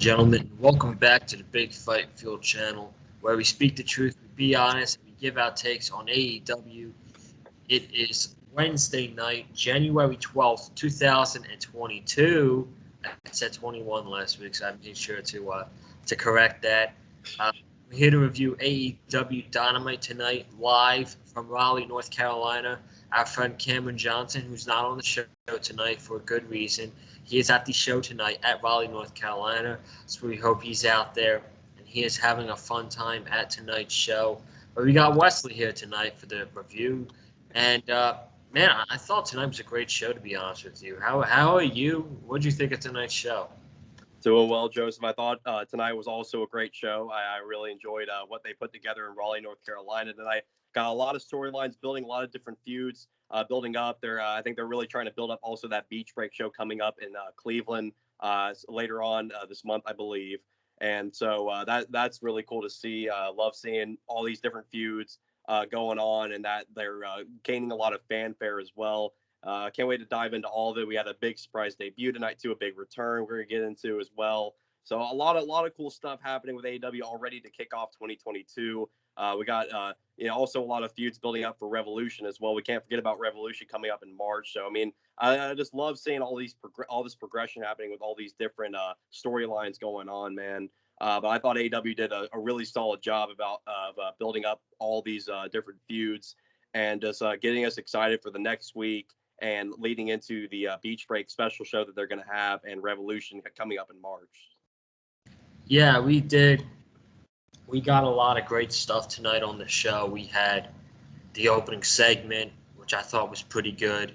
Gentlemen, welcome back to the Big Fight Field channel, where we speak the truth, we be honest, and we give our takes on AEW. It is Wednesday night, January 12th, 2022. I said 21 last week, so I made sure to correct that. We're here to review AEW Dynamite tonight, live from Raleigh, North Carolina. Our friend Cameron Johnson, who's not on the show tonight for a good reason. He is at the show tonight at Raleigh, North Carolina, so we hope he's out there and he is having a fun time at tonight's show. But we got Wesley here tonight for the review, and man, I thought tonight was a great show, to be honest with you. How are you? What did you think of tonight's show? Doing well, Joseph. I thought tonight was also a great show. I really enjoyed what they put together in Raleigh, North Carolina tonight. Got a lot of storylines building, a lot of different feuds building up. I think they're really trying to build up also that Beach Break show coming up in Cleveland later on this month, I believe. And so that's really cool to see. Love seeing all these different feuds going on, and that they're gaining a lot of fanfare as well. Can't wait to dive into all of it. We had a big surprise debut tonight too, a big return we're gonna get into as well. So a lot of cool stuff happening with AEW already to kick off 2022. We got also a lot of feuds building up for Revolution as well. We can't forget about Revolution coming up in March. So I mean, I just love seeing all this progression happening with all these different storylines going on, man. But I thought AEW did a really solid job of building up all these different feuds and just getting us excited for the next week and leading into the Beach Break special show that they're going to have and Revolution coming up in March. Yeah, we did. We got a lot of great stuff tonight on the show. We had the opening segment, which I thought was pretty good.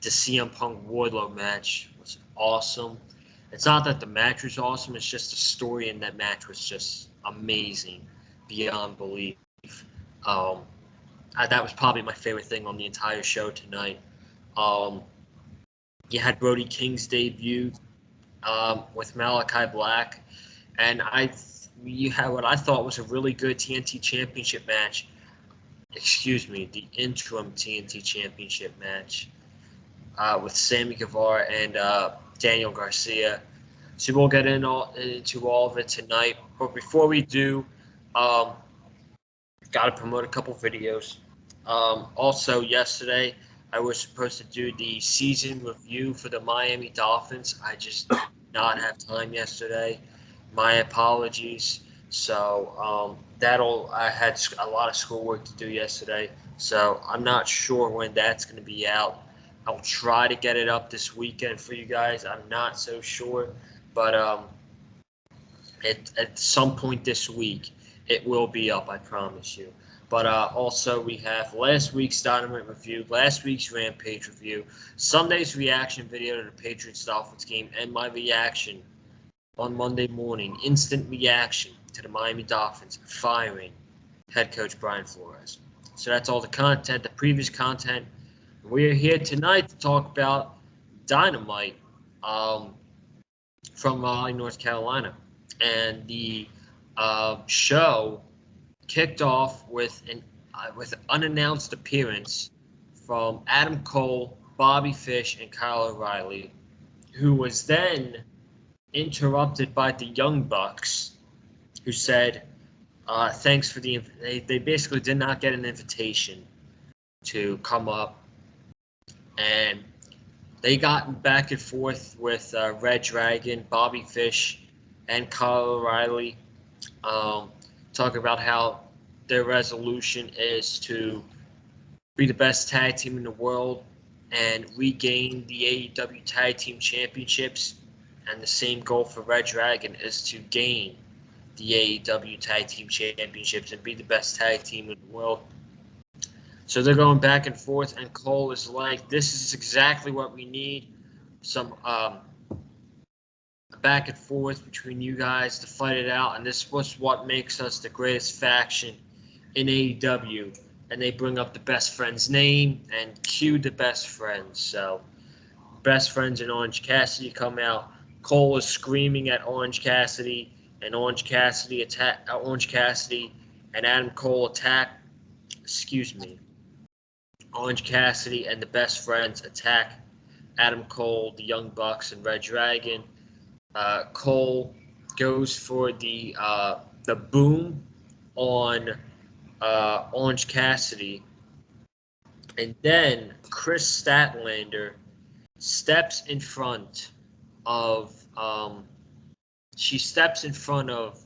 The CM Punk Wardlow match was awesome. It's not that the match was awesome, it's just the story in that match was just amazing, beyond belief. That was probably my favorite thing on the entire show tonight. You had Brody King's debut with Malachi Black, and you had what I thought was a really good TNT Championship match. Excuse me, the interim TNT Championship match with Sammy Guevara and Daniel Garcia. So we'll get into all of it tonight. But before we do, got to promote a couple videos. Also, yesterday, I was supposed to do the season review for the Miami Dolphins. I just did not have time yesterday. My apologies. So I had a lot of schoolwork to do yesterday. So I'm not sure when that's going to be out. I'll try to get it up this weekend for you guys. I'm not so sure. But at some point this week, it will be up, I promise you. But also, we have last week's Dynamite review, last week's Rampage review, Sunday's reaction video to the Patriots-Dolphins game, and my reaction on Monday morning, instant reaction to the Miami Dolphins firing head coach Brian Flores. So that's all the content, the previous content. We are here tonight to talk about Dynamite from Raleigh, North Carolina. And the show kicked off with an unannounced appearance from Adam Cole, Bobby Fish, and Kyle O'Reilly, who was then interrupted by the Young Bucks, who said, thanks for the they basically did not get an invitation to come up, and they got back and forth with Red Dragon, Bobby Fish, and Kyle O'Reilly, talking about how their resolution is to be the best tag team in the world and regain the AEW Tag Team Championships. And the same goal for Red Dragon is to gain the AEW Tag Team Championships and be the best tag team in the world. So they're going back and forth, and Cole is like, this is exactly what we need. Some back and forth between you guys to fight it out, and this was what makes us the greatest faction in AEW. And they bring up the Best Friends name and cue the Best Friends. So Best Friends and Orange Cassidy come out. Cole is screaming at Orange Cassidy, and Orange Cassidy and Adam Cole attack. Orange Cassidy and the Best Friends attack Adam Cole, the Young Bucks, and Red Dragon. Cole goes for the boom on Orange Cassidy, and then Chris Statlander steps in front of she steps in front of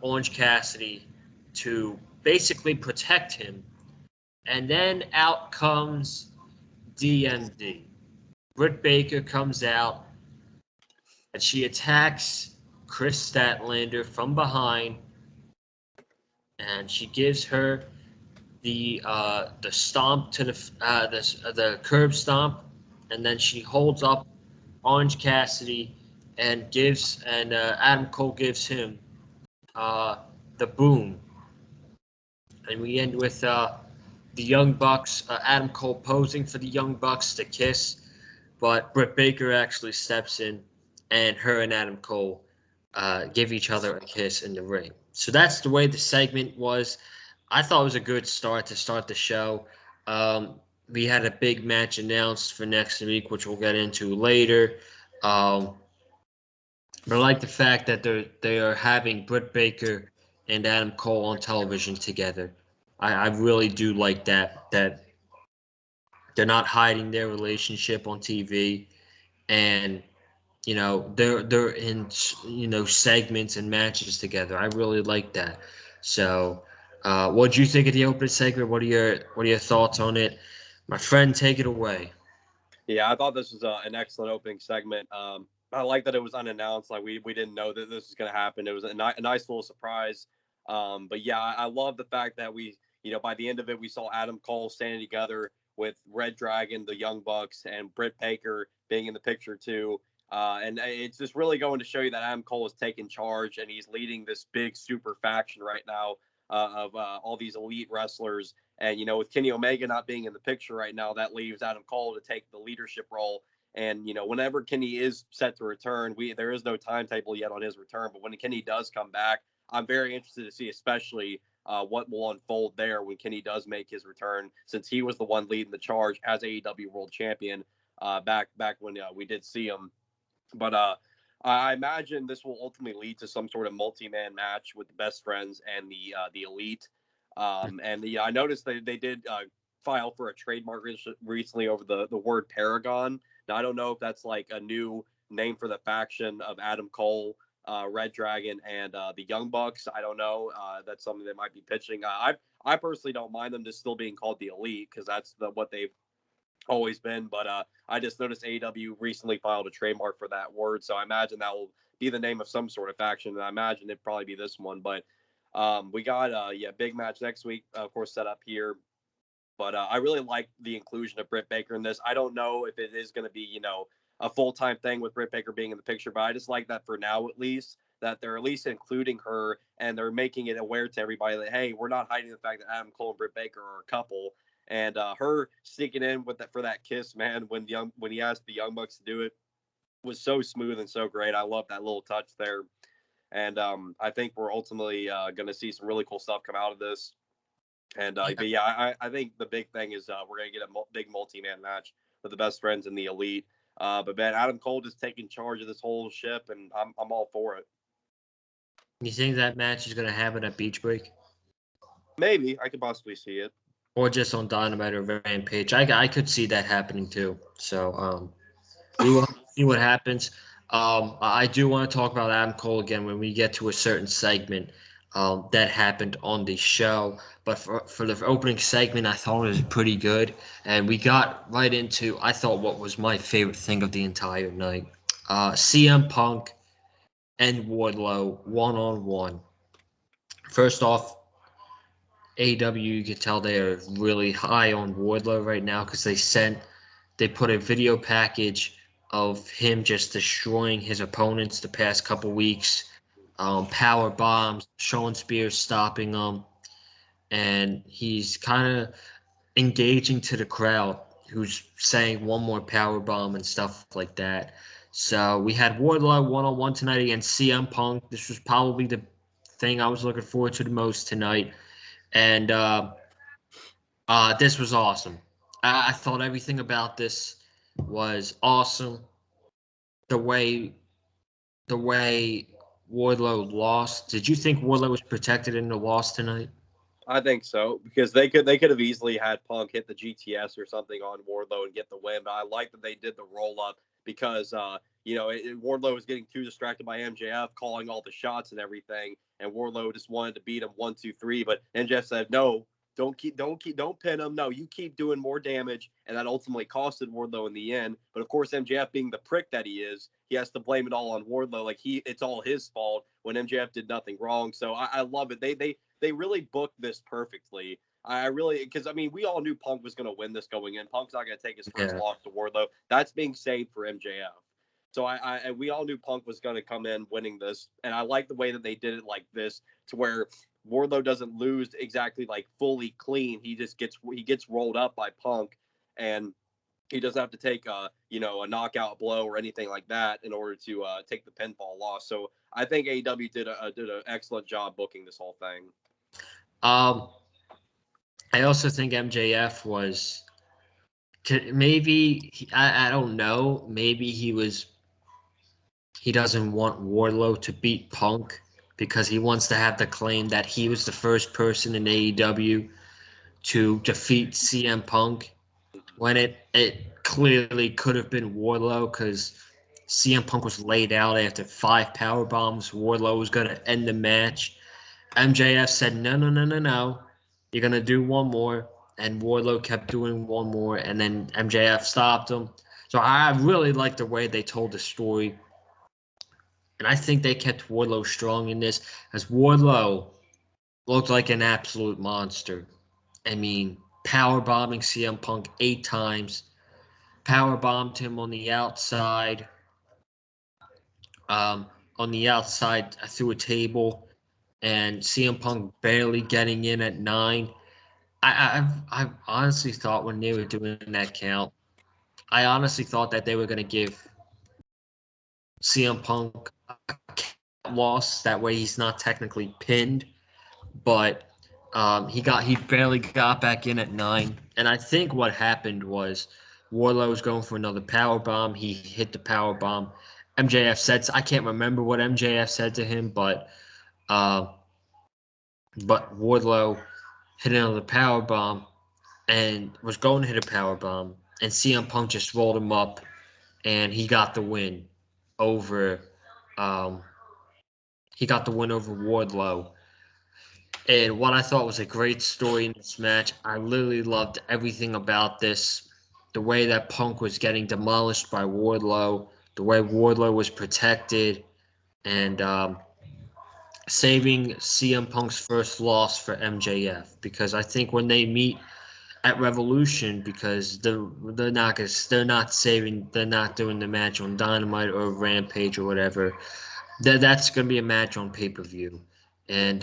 Orange Cassidy to basically protect him, and then out comes DMD. Britt Baker comes out and she attacks Chris Statlander from behind, and she gives her the stomp to the curb stomp, and then she holds up Orange Cassidy and Adam Cole gives him the boom, and we end with the Young Bucks, Adam Cole posing for the Young Bucks to kiss, but Britt Baker actually steps in, and her and Adam Cole give each other a kiss in the ring. So that's the way the segment was. I thought it was a good start to start the show. We had a big match announced for next week, which we'll get into later. But I like the fact that they are having Britt Baker and Adam Cole on television together. I really do like that they're not hiding their relationship on TV, and they're in segments and matches together. I really like that. So, what do you think of the opening segment? What are your thoughts on it, my friend? Take it away. Yeah, I thought this was an excellent opening segment. I like that it was unannounced. Like we didn't know that this was going to happen. It was a nice little surprise. But yeah, I love the fact that we, by the end of it, we saw Adam Cole standing together with Red Dragon, the Young Bucks, and Britt Baker being in the picture too. And it's just really going to show you that Adam Cole is taking charge and he's leading this big super faction right now of all these elite wrestlers. And, with Kenny Omega not being in the picture right now, that leaves Adam Cole to take the leadership role. And, whenever Kenny is set to return, there is no timetable yet on his return. But when Kenny does come back, I'm very interested to see, especially what will unfold there when Kenny does make his return, since he was the one leading the charge as AEW World Champion back when we did see him. But I imagine this will ultimately lead to some sort of multi-man match with the Best Friends and the Elite. I noticed they did file for a trademark recently over the word Paragon. Now, I don't know if that's like a new name for the faction of Adam Cole, Red Dragon, and the Young Bucks. I don't know. That's something they might be pitching. I personally don't mind them just still being called the Elite, because that's what they've always been. But I just noticed AEW recently filed a trademark for that word, so I imagine that will be the name of some sort of faction, and I imagine it'd probably be this one. But we got big match next week, of course, set up here. But I really like the inclusion of Britt Baker in this. I don't know if it is going to be, a full-time thing with Britt Baker being in the picture, but I just like that for now, at least, that they're at least including her, and they're making it aware to everybody that, hey, we're not hiding the fact that Adam Cole and Britt Baker are a couple. And her sneaking in for that kiss, man, when he asked the Young Bucks to do it, was so smooth and so great. I love that little touch there. And I think we're ultimately going to see some really cool stuff come out of this. And but yeah, I think the big thing is we're going to get a big multi-man match with the Best Friends and the Elite. But man, Adam Cole just taking charge of this whole ship, and I'm all for it. You think that match is going to happen at Beach Break? Maybe. I could possibly see it. Or just on Dynamite or Rampage. I could see that happening too. So we will see what happens. I do want to talk about Adam Cole again when we get to a certain segment that happened on the show. But for the opening segment, I thought it was pretty good. And we got right into, I thought, what was my favorite thing of the entire night. CM Punk and Wardlow one-on-one. First off, AEW, you can tell they are really high on Wardlow right now because they put a video package of him just destroying his opponents the past couple weeks. Power bombs, Sean Spears stopping them, and he's kind of engaging to the crowd who's saying one more power bomb and stuff like that. So we had Wardlow one-on-one tonight against CM Punk. This was probably the thing I was looking forward to the most tonight. And this was awesome. I thought everything about this was awesome. The way the way Wardlow lost. Did you think Wardlow was protected in the loss tonight? I think so because they could have easily had Punk hit the GTS or something on Wardlow and get the win. But I like that they did the roll up because Wardlow was getting too distracted by MJF calling all the shots and everything, and Wardlow just wanted to beat him 1, 2, 3. But MJF said no. Don't pin him. No, you keep doing more damage, and that ultimately costed Wardlow in the end. But of course, MJF being the prick that he is, he has to blame it all on Wardlow. Like it's all his fault when MJF did nothing wrong. So I love it. They really booked this perfectly. I really, because I mean, we all knew Punk was going to win this going in. Punk's not going to take his first Yeah. loss to Wardlow. That's being saved for MJF. So we all knew Punk was going to come in winning this, and I like the way that they did it like this, to where Wardlow doesn't lose exactly like fully clean. He gets rolled up by Punk, and he doesn't have to take a knockout blow or anything like that in order to take the pinfall loss. So I think AEW did an excellent job booking this whole thing. Um, I also think MJF was maybe I don't know. Maybe he doesn't want Wardlow to beat Punk because he wants to have the claim that he was the first person in AEW to defeat CM Punk when it clearly could have been Wardlow because CM Punk was laid out after 5 power bombs. Wardlow was going to end the match. MJF said, no, no, no, no, no. You're going to do one more. And Wardlow kept doing one more. And then MJF stopped him. So I really like the way they told the story. And I think they kept Wardlow strong in this, as Wardlow looked like an absolute monster. I mean, power bombing CM Punk 8 times, power bombed him um, on the outside through a table, and CM Punk barely getting in at 9. I honestly thought when they were doing that count, I honestly thought that they were going to give CM Punk a loss. That way, he's not technically pinned, but he barely got back in at 9. And I think what happened was Wardlow was going for another power bomb. He hit the power bomb. MJF said, I can't remember what MJF said to him, uh, but Wardlow hit another power bomb and was going to hit a power bomb, and CM Punk just rolled him up, and he got the win over. Um, he got the win over Wardlow. And what I thought was a great story in this match, I literally loved everything about this. The way that Punk was getting demolished by Wardlow, the way Wardlow was protected, and saving CM Punk's first loss for MJF. Because I think when they meet at Revolution, because they're not doing the match on Dynamite or Rampage or whatever. That's gonna be a match on pay-per-view, and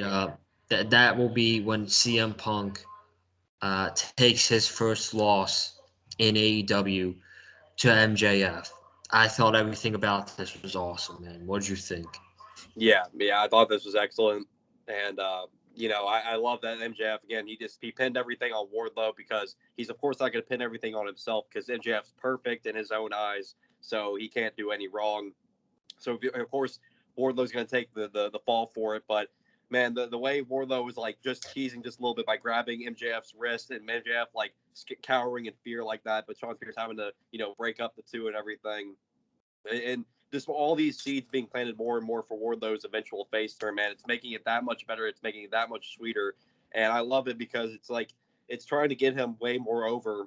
that will be when CM Punk takes his first loss in AEW to MJF. I thought everything about this was awesome, man. What did you think? Yeah, I thought this was excellent, and I love that MJF again. He pinned everything on Wardlow because he's of course not going to pin everything on himself because MJF's perfect in his own eyes, so he can't do any wrong. So of course Wardlow's going to take the fall for it, but man, the way Wardlow was like just teasing just a little bit by grabbing MJF's wrist and MJF like cowering in fear like that, but Sean Spears having to break up the two and everything, and just all these seeds being planted more and more for Wardlow's eventual face turn, man, it's making it that much better. It's making it that much sweeter, and I love it because it's like it's trying to get him way more over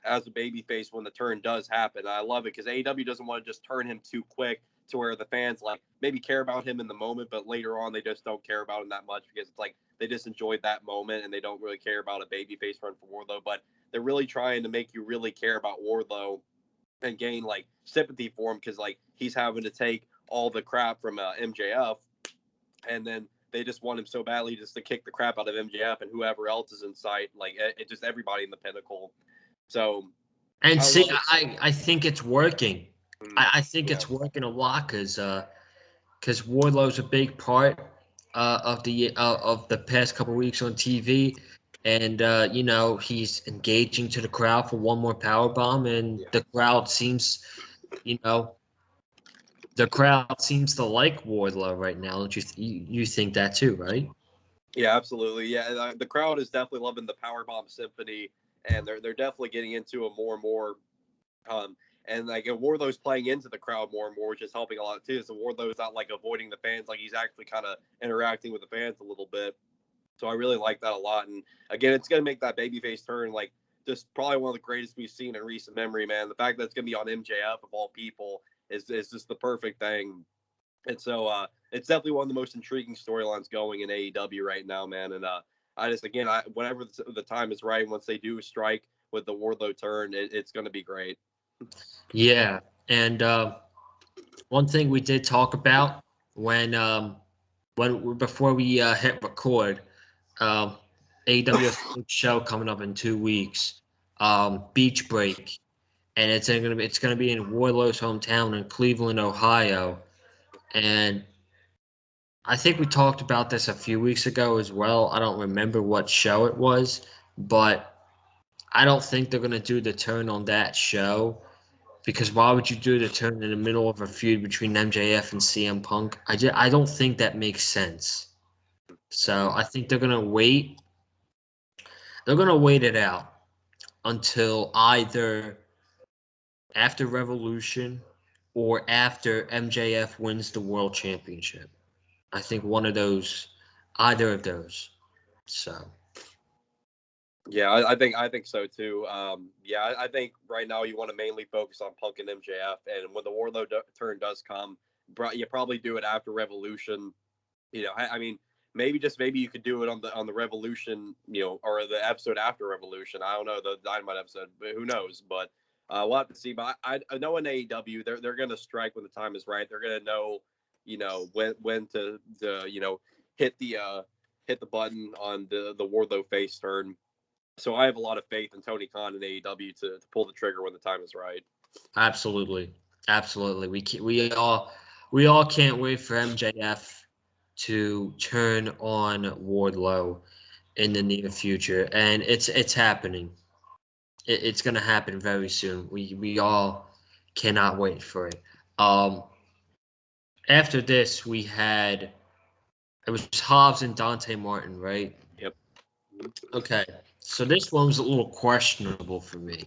as a babyface when the turn does happen. I love it because AEW doesn't want to just turn him too quick to where the fans like maybe care about him in the moment, but later on they just don't care about him that much because it's like they just enjoyed that moment and they don't really care about a babyface run for Wardlow. But they're really trying to make you really care about Wardlow and gain like sympathy for him because like he's having to take all the crap from MJF, and then they just want him so badly just to kick the crap out of MJF and whoever else is in sight, like it just everybody in the Pinnacle. So And I see, love it. I think it's working. I think Yeah, it's working a lot because Wardlow's a big part of the past couple weeks on TV, and he's engaging to the crowd for one more power bomb, and yeah, the crowd seems, you know, the crowd seems to like Wardlow right now. Don't you think that too, right? Yeah, absolutely. Yeah, the crowd is definitely loving the Powerbomb Symphony, and they're definitely getting into it more and more. Um, and like Wardlow's playing into the crowd more and more, which is helping a lot too. So Wardlow's not like avoiding the fans, like he's actually kind of interacting with the fans a little bit. So I really like that a lot. And again, it's going to make that babyface turn like just probably one of the greatest we've seen in recent memory, man. The fact that it's going to be on MJF of all people is just the perfect thing. And so it's definitely one of the most intriguing storylines going in AEW right now, man. And I just, again, whenever the time is right, once they do strike with the Wardlow turn, it's going to be great. Yeah, and one thing we did talk about when before we hit record, um, AEW show coming up in 2 weeks, Beach Break, and it's gonna be in Wardlow's hometown in Cleveland, Ohio, and I think we talked about this a few weeks ago as well. I don't remember what show it was, but I don't think they're gonna do the turn on that show. Because why would you do the turn in the middle of a feud between MJF and CM Punk? I don't think that makes sense. So I think they're gonna wait. They're gonna wait it out until either after Revolution or after MJF wins the World Championship. I think one of those, either of those. So Yeah, I think so too. Yeah, I think right now you want to mainly focus on Punk and MJF, and when the Wardlow turn does come, you probably do it after Revolution. You know, I mean, maybe you could do it on the Revolution, you know, or the episode after Revolution. I don't know the Dynamite episode, but who knows? But we'll have to see. But I know in AEW they're going to strike when the time is right. They're going to know, you know, when to you know hit the button on the Wardlow face turn. So I have a lot of faith in Tony Khan and AEW to pull the trigger when the time is right. absolutely, absolutely. We all can't wait for MJF to turn on Wardlow in the near future, and it's happening. It's gonna happen very soon. We all cannot wait for it. Um, After this, we had it was Hobbs and Dante Martin, right? Yep. Okay, so this one was a little questionable for me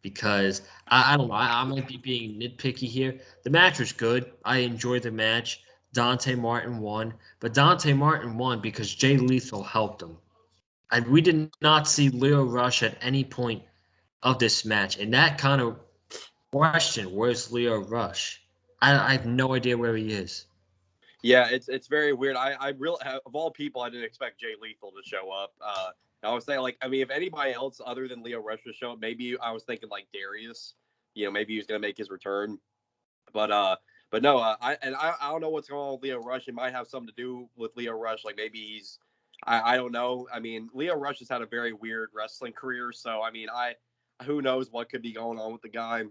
because I don't know. I might be being nitpicky here. The match was good. I enjoyed the match. Dante Martin won, but Dante Martin won because Jay Lethal helped him. And we did not see Leo Rush at any point of this match, and that kind of question: where's Leo Rush? I have no idea where he is. Yeah, it's very weird. I really of all people, I didn't expect Jay Lethal to show up. I was saying like, I mean, if anybody else other than Leo Rush would show up, maybe I was thinking like Darius. You know, maybe he was gonna make his return. But no, I don't know what's going on with Leo Rush. It might have something to do with Leo Rush. Like maybe he's I don't know. I mean, Leo Rush has had a very weird wrestling career, so I mean, I who knows what could be going on with the guy.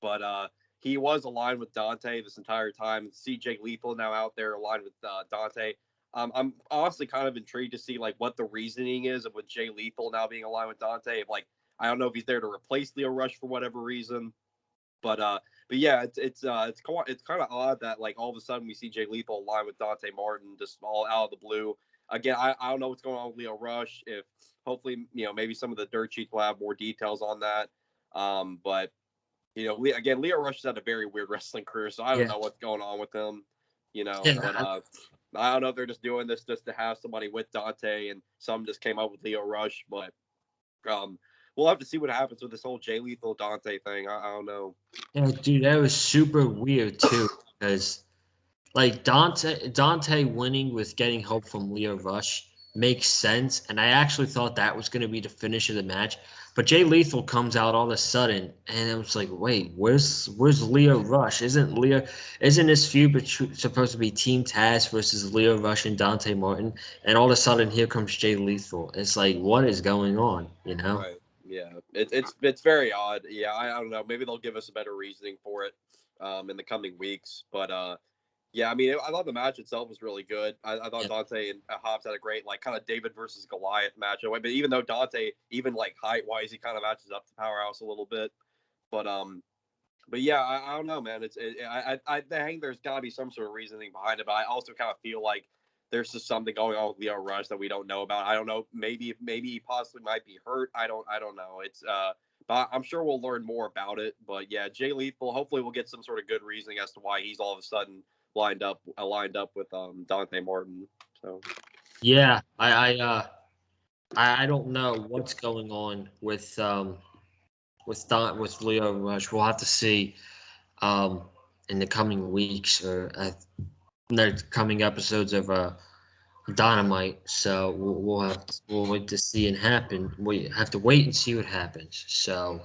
But he was aligned with Dante this entire time. See Jake Lethal now out there aligned with Dante. I'm honestly kind of intrigued to see like what the reasoning is of with Jay Lethal now being aligned with Dante. If, like I don't know if he's there to replace Leo Rush for whatever reason, but yeah, it's kind of odd that like all of a sudden we see Jay Lethal aligned with Dante Martin just all out of the blue. Again, I don't know what's going on with Leo Rush. If hopefully you know maybe some of the dirt sheets will have more details on that. But you know, again, Leo Rush has had a very weird wrestling career, so I don't Yeah, know what's going on with him. You know, but yeah. I don't know if they're just doing this just to have somebody with Dante, and some just came up with Leo Rush. But um, we'll have to see what happens with this whole Jay Lethal Dante thing. I don't know. Yeah, dude, that was super weird too because like Dante winning with getting help from Leo Rush makes sense, and I actually thought that was going to be the finish of the match. But Jay Lethal comes out all of a sudden, and I was like, "Wait, where's Leo Rush? Isn't this feud supposed to be Team Taz versus Leo Rush and Dante Martin?" And all of a sudden, here comes Jay Lethal. It's like, what is going on? You know? Right. Yeah. It's very odd. Yeah. I don't know. Maybe they'll give us a better reasoning for it in the coming weeks. But yeah, I mean, I thought the match itself was really good. I thought Yeah. Dante and Hobbs had a great, like, kind of David versus Goliath match. But even though Dante, even like height wise, he kind of matches up to Powerhouse a little bit. But But yeah, I don't know, man. I think there's got to be some sort of reasoning behind it, but I also kind of feel like there's just something going on with Leo Rush that we don't know about. I don't know. Maybe he possibly might be hurt. I don't know. But I'm sure we'll learn more about it. But yeah, Jay Lethal. Hopefully, we'll get some sort of good reasoning as to why he's all of a sudden lined up with Dante Martin. So Yeah, I don't know what's going on with with Leo Rush. We'll have to see in the coming weeks or in the coming episodes of Dynamite. So we'll wait to see it happen. We have to wait and see what happens. So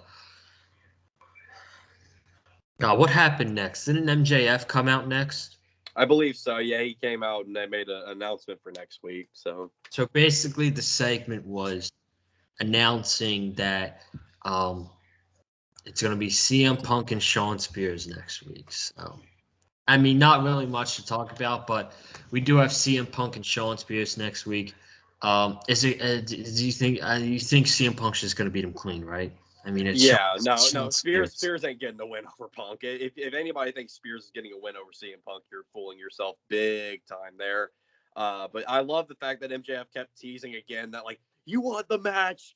what happened next? Didn't MJF come out next? I believe so. Yeah, he came out and they made an announcement for next week. So basically, the segment was announcing that it's going to be CM Punk and Shawn Spears next week. So, I mean, not really much to talk about, but we do have CM Punk and Shawn Spears next week. Is it? Do you think? You think CM Punk's just going to beat him clean, right? I mean, it's no. Spears ain't getting a win over Punk. If anybody thinks Spears is getting a win over CM Punk, you're fooling yourself big time there. But I love the fact that MJF kept teasing again that like you want the match.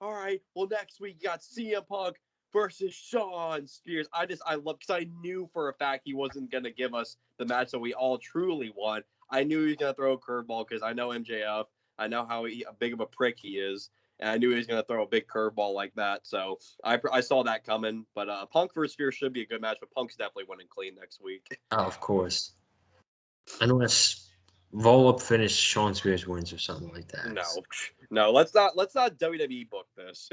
All right. Well, next week you got CM Punk versus Shawn Spears. I love because I knew for a fact he wasn't gonna give us the match that we all truly want. I knew he was gonna throw a curveball because I know MJF. I know how big of a prick he is. And I knew he was going to throw a big curveball like that. So I saw that coming. But Punk versus Spears should be a good match. But Punk's definitely winning clean next week. Oh, of course. Unless roll-up finish Shawn Spears wins or something like that. No. Let's not WWE book this.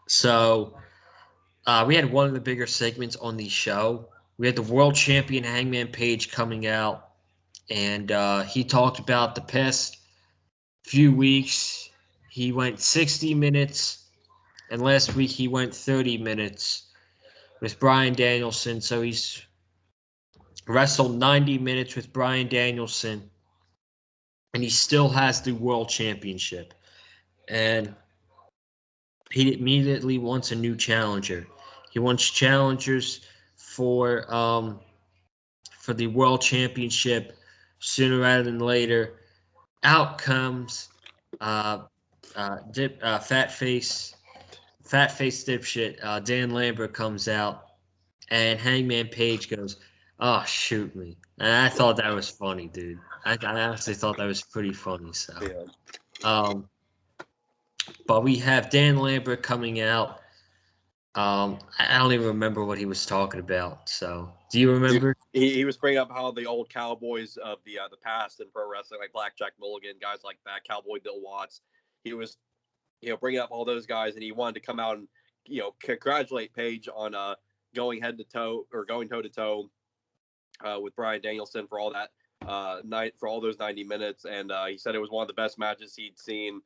So we had one of the bigger segments on the show. We had the world champion Hangman Page coming out. And he talked about the past few weeks. He went 60 minutes, and last week he went 30 minutes with Bryan Danielson. So he's wrestled 90 minutes with Bryan Danielson, and he still has the world championship. And he immediately wants a new challenger. He wants challengers for the world championship sooner rather than later. Out comes fat face dipshit. Dan Lambert comes out, and Hangman Page goes, "Oh, shoot me!" And I thought that was funny, dude. I honestly thought that was pretty funny. So, yeah. But we have Dan Lambert coming out. I don't even remember what he was talking about. So, do you remember? He was bringing up how the old cowboys of the past in pro wrestling, like Blackjack Mulligan, guys like that, Cowboy Bill Watts. He was, bringing up all those guys, and he wanted to come out and, congratulate Page on going toe to toe with Bryan Danielson for all that for all those 90 minutes, and he said it was one of the best matches he'd seen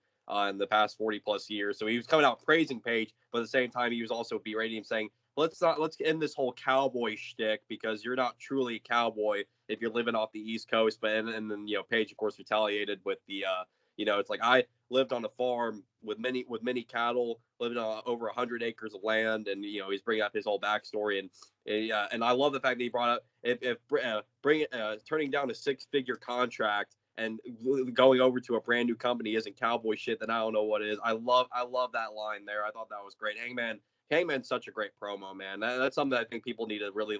in the past 40 plus years. So he was coming out praising Page, but at the same time he was also berating him, saying, let's end this whole cowboy shtick because you're not truly a cowboy if you're living off the East Coast. But and then Page of course retaliated with the it's like I lived on a farm with many cattle, living on over 100 acres of land, and he's bringing up his whole backstory, and I love the fact that he brought up turning down a 6-figure contract and going over to a brand new company isn't cowboy shit, then I don't know what is. I love that line there. I thought that was great. Hangman's such a great promo, man. That's something that I think people need to really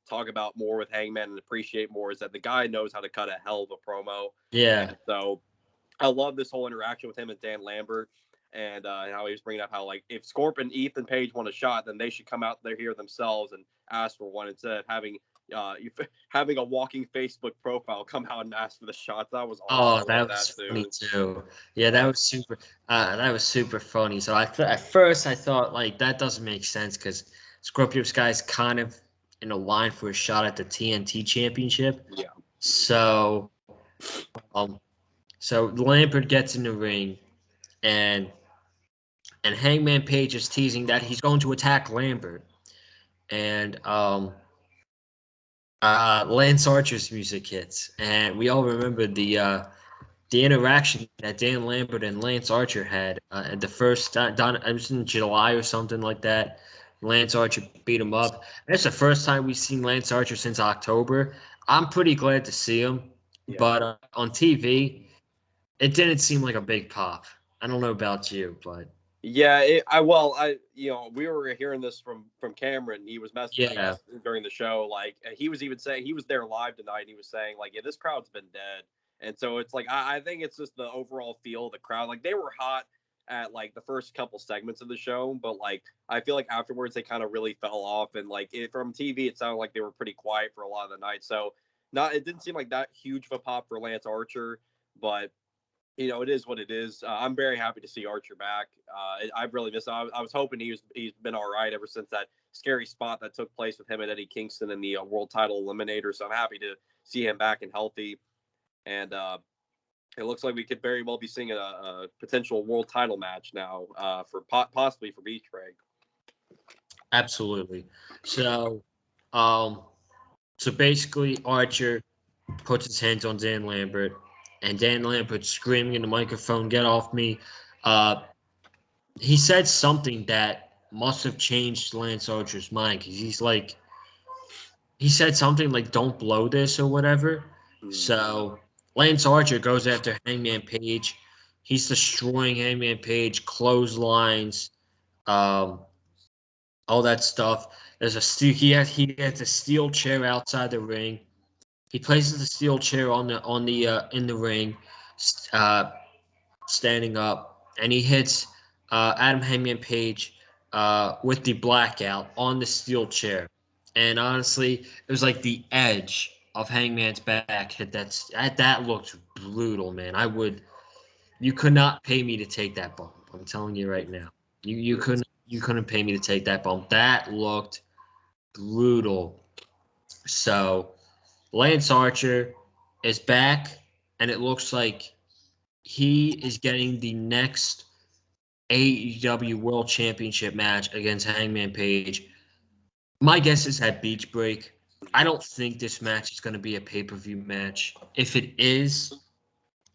talk about more with Hangman and appreciate more, is that the guy knows how to cut a hell of a promo. Yeah. And so I love this whole interaction with him and Dan Lambert, and how he was bringing up how if Scorp and Ethan Page want a shot, then they should come out there here themselves and ask for one instead of having a walking Facebook profile come out and ask for the shots. That was awesome. Oh, that was funny too. Yeah, that was super. That was super funny. So at first I thought that doesn't make sense because Scorpio Sky's kind of in a line for a shot at the TNT Championship. Yeah. So, so Lambert gets in the ring, and Hangman Page is teasing that he's going to attack Lambert, and Lance Archer's music hits, and we all remember the interaction that Dan Lambert and Lance Archer had at the first it was in July or something like that, Lance Archer beat him up. And it's the first time we've seen Lance Archer since October. I'm pretty glad to see him, Yeah. but on TV, it didn't seem like a big pop. I don't know about you, but Yeah, we were hearing this from Cameron. He was messaging yeah, us during the show. Like he was even saying he was there live tonight. And he was saying like, yeah, this crowd's been dead. And so it's like I think it's just the overall feel of the crowd. Like they were hot at like the first couple segments of the show, but like I feel like afterwards they kind of really fell off. And like from TV, it sounded like they were pretty quiet for a lot of the night. So it didn't seem like that huge of a pop for Lance Archer, but it is what it is. I'm very happy to see Archer back. I've really missed. I was hoping he's been all right ever since that scary spot that took place with him and Eddie Kingston in the world title eliminator. So I'm happy to see him back and healthy. And it looks like we could very well be seeing a potential world title match now for possibly for Beach Break. absolutely. So, so basically, Archer puts his hands on Dan Lambert, and Dan Lambert screaming in the microphone, "Get off me!" He said something that must have changed Lance Archer's mind because he said something like "Don't blow this" or whatever. So Lance Archer goes after Hangman Page. He's destroying Hangman Page, clotheslines, um, all that stuff. There's a steel. He has a steel chair outside the ring. He places the steel chair on the in the ring, uh, standing up, and he hits Adam Hangman Page with the blackout on the steel chair. And honestly, it was like the edge of Hangman's back hit that looked brutal, man. You could not pay me to take that bump. I'm telling you right now. You couldn't pay me to take that bump. That looked brutal. So Lance Archer is back, and it looks like he is getting the next AEW World Championship match against Hangman Page. My guess is at Beach Break. I don't think this match is going to be a pay-per-view match. If it is,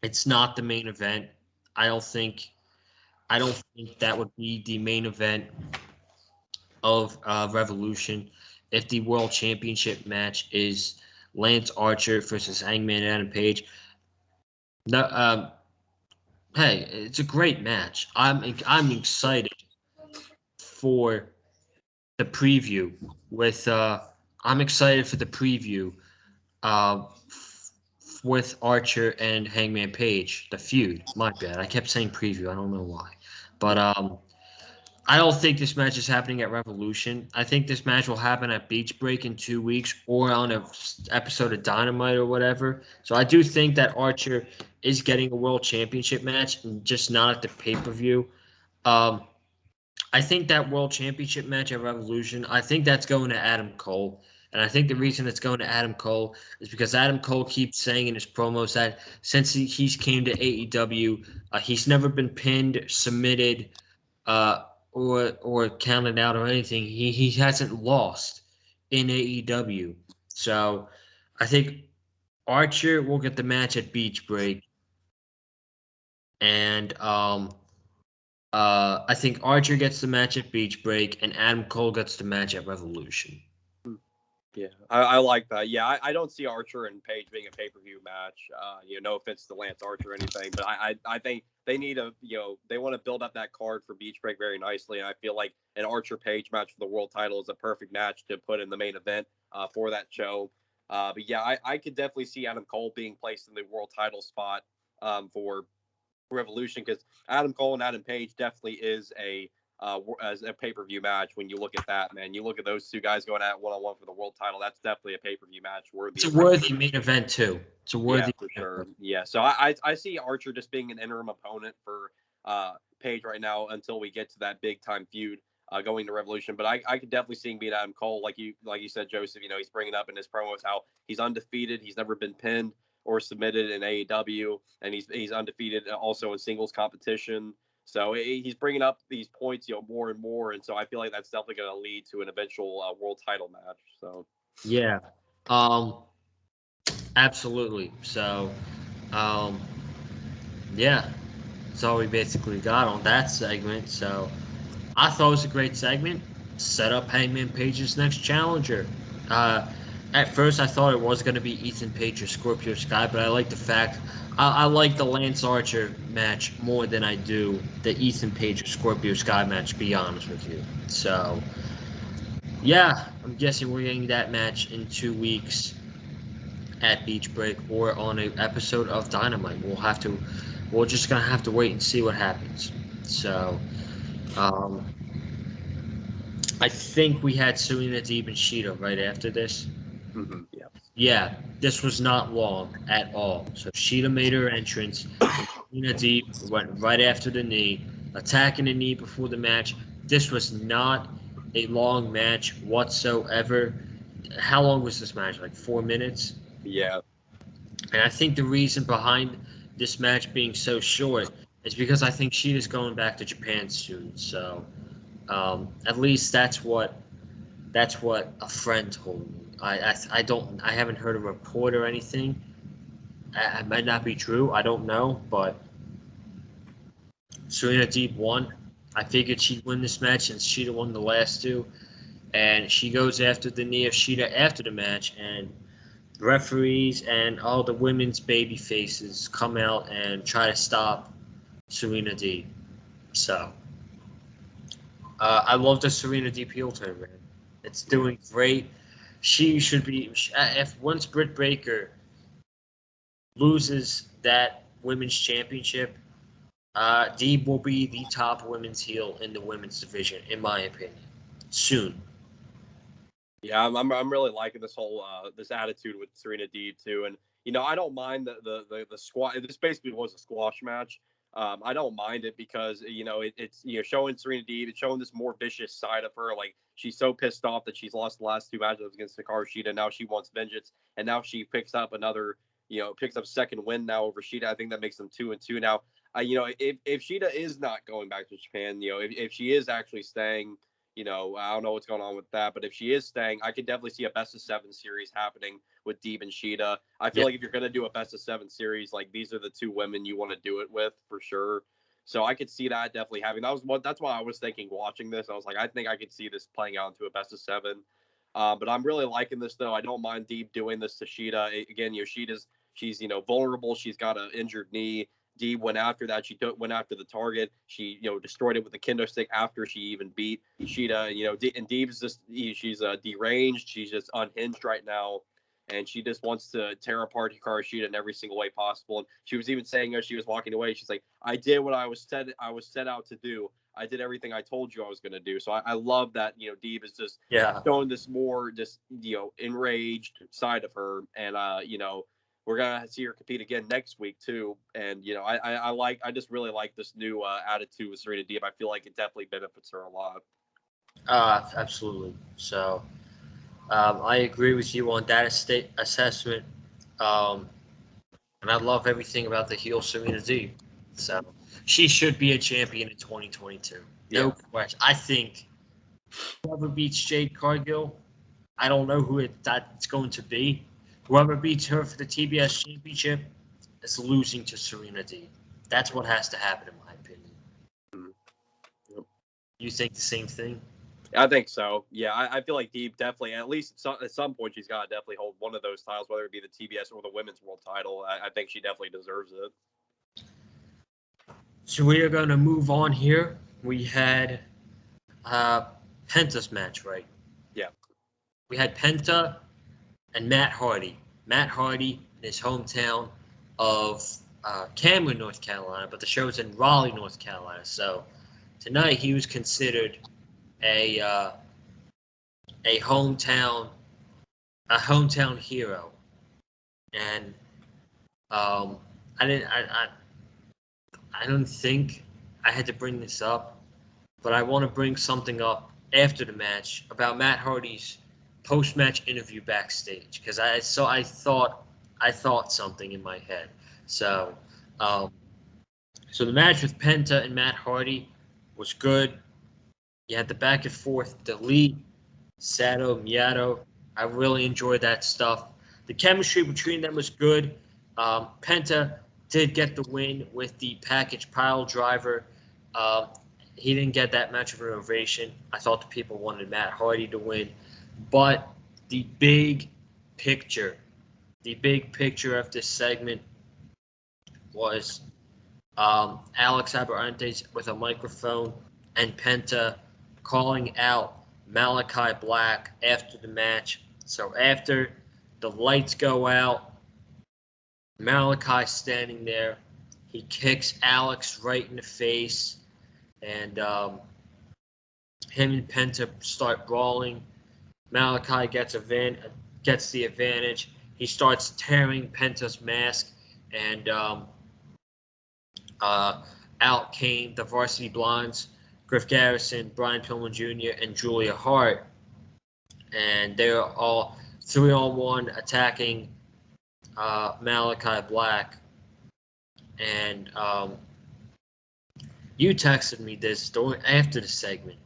it's not the main event. I don't think that would be the main event of Revolution. If the World Championship match is Lance Archer versus Hangman Adam Page, no, hey, it's a great match. I'm excited for the preview with I'm excited for the preview uh, with Archer and Hangman Page, the feud. My bad. I kept saying preview. I don't know why. But I don't think this match is happening at Revolution. I think this match will happen at Beach Break in 2 weeks or on an episode of Dynamite or whatever. So I do think that Archer is getting a World Championship match, just not at the pay-per-view. I think that World Championship match at Revolution, I think that's going to Adam Cole. And I think the reason it's going to Adam Cole is because Adam Cole keeps saying in his promos that since he's came to AEW, he's never been pinned, submitted, or counted out or anything. He hasn't lost in AEW. So I think Archer will get the match at Beach Break. And I think Archer gets the match at Beach Break, and Adam Cole gets the match at Revolution. Yeah, I like that. Yeah, I don't see Archer and Page being a pay-per-view match. No offense to Lance Archer or anything, but I think they need they want to build up that card for Beach Break very nicely, and I feel like an Archer Page match for the world title is a perfect match to put in the main event for that show. But yeah, I could definitely see Adam Cole being placed in the world title spot for Revolution because Adam Cole and Adam Page definitely is as a pay-per-view match. When you look at that, man, you look at those two guys going at one-on-one for the world title. That's definitely a pay-per-view match worthy. It's a worthy main event too. It's a worthy, for sure. Yeah, so I see Archer just being an interim opponent for Page right now until we get to that big-time feud going to Revolution. But I could definitely see him beat Adam Cole, like you said, Joseph. He's bringing up in his promos how he's undefeated. He's never been pinned or submitted in AEW, and he's undefeated also in singles competition. So he's bringing up these points, more and more, and so I feel like that's definitely going to lead to an eventual world title match. So yeah, absolutely. So, yeah, that's all we basically got on that segment. So I thought it was a great segment. set up Hangman Page's next challenger. At first, I thought it was going to be Ethan Page or Scorpio Sky, but I like the fact I like the Lance Archer match more than I do the Ethan Page or Scorpio Sky match. To be honest with you, so yeah, I'm guessing we're getting that match in 2 weeks at Beach Break or on an episode of Dynamite. We're just gonna have to wait and see what happens. So, um, I think we had Serena Deeb and Sheeta right after this. Mm-hmm. Yeah. Yeah, this was not long at all. So Sheeta made her entrance. Serena Deeb went right after the knee, attacking the knee before the match. This was not a long match whatsoever. How long was this match? Like 4 minutes? Yeah. And I think the reason behind this match being so short is because I think Sheeta's going back to Japan soon. So at least that's what a friend told me. I haven't heard a report or anything. It might not be true. I don't know, but Serena Deeb won. I figured she'd win this match since Sheeta won the last two, and she goes after the knee of Sheeta after the match, and referees and all the women's baby faces come out and try to stop Serena Deeb. So I love the Serena Deeb heel turn, man. It's doing great. She should be if once Britt Baker loses that women's championship, Deeb will be the top women's heel in the women's division, in my opinion. Soon. Yeah, I'm really liking this whole this attitude with Serena Deeb too, and I don't mind the squash. This basically was a squash match. I don't mind it because it's showing Serena Deeb, it's showing this more vicious side of her. Like she's so pissed off that she's lost the last two matches against Hikaru Shida. Now she wants vengeance, and now she picks up second win now over Shida. I think that makes them 2-2 now. If Shida is not going back to Japan, if she is actually staying. I don't know what's going on with that, but if she is staying, I could definitely see a best of 7 series happening with Deeb and Sheeta. I feel like if you're going to do a best of 7 series, like these are the two women you want to do it with for sure. So I could see that definitely having. That's why I was thinking watching this. I was like, I think I could see this playing out into a best of 7. But I'm really liking this though. I don't mind Deeb doing this to Sheeta. Again, she's vulnerable. She's got an injured knee. Deeb went after that. She went after the target. She, destroyed it with the kendo stick after she even beat Sheeta. And Deeb's just she's deranged. She's just unhinged right now, and she just wants to tear apart Hikaru Shida in every single way possible. And she was even saying as she was walking away, she's like, "I did what I was set out to do. I did everything I told you I was going to do." So I love that Deeb is just showing this more just enraged side of her, and we're gonna see her compete again next week too, and I just really like this new attitude with Serena Deeb. I feel like it definitely benefits her a lot. Absolutely. So I agree with you on that assessment, and I love everything about the heel Serena Deeb. So she should be a champion in 2022. No question. I think whoever beats Jade Cargill, I don't know who that's going to be. Whoever beats her for the TBS championship is losing to Serena Deeb. That's what has to happen, in my opinion. Yep. You think the same thing? I think so. Yeah, I feel like Deeb definitely, at least at some point, she's got to definitely hold one of those titles, whether it be the TBS or the Women's World Title. I think she definitely deserves it. So we are going to move on here. We had Penta's match, right? Yeah. We had Penta and Matt Hardy. Matt Hardy in his hometown of Cameron, North Carolina, but the show's in Raleigh, North Carolina. So tonight he was considered a hometown hero, and I don't think I had to bring this up, but I want to bring something up after the match about Matt Hardy's post-match interview backstage, because I thought something in my head. So so the match with Penta and Matt Hardy was good. You had the back and forth, Delete, Sato, Miyato. I really enjoyed that stuff. The chemistry between them was good. Penta did get the win with the package pile driver. he didn't get that much of an ovation. I thought the people wanted Matt Hardy to win. But the big picture of this segment was Alex Abrahantes with a microphone and Penta calling out Malachi Black after the match. So after the lights go out, Malachi standing there. He kicks Alex right in the face, and him and Penta start brawling. Malachi gets the advantage. He starts tearing Penta's mask, and out came the Varsity Blondes, Griff Garrison, Brian Pillman Jr., and Julia Hart. And they're all 3-on-1 attacking Malachi Black. And you texted me this after the segment.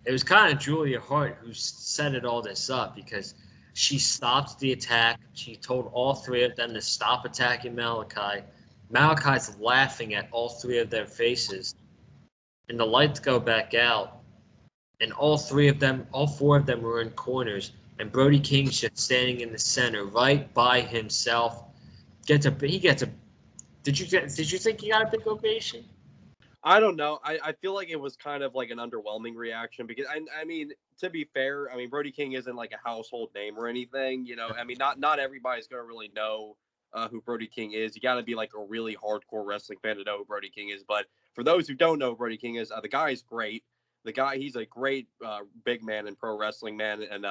It was kind of Julia Hart who set it all this up because she stopped the attack. She told all three of them to stop attacking Malachi. Malachi's laughing at all three of their faces. And the lights go back out. And all four of them were in corners. And Brody King's just standing in the center, right by himself. Did you think he got a big ovation? I don't know. I feel like it was kind of like an underwhelming reaction because I mean, to be fair, I mean, Brody King isn't like a household name or anything, you know. I mean, not everybody's gonna really know who Brody King is. You got to be like a really hardcore wrestling fan to know who Brody King is. But for those who don't know who Brody King is, the guy is great. He's a great big man in pro wrestling, man, and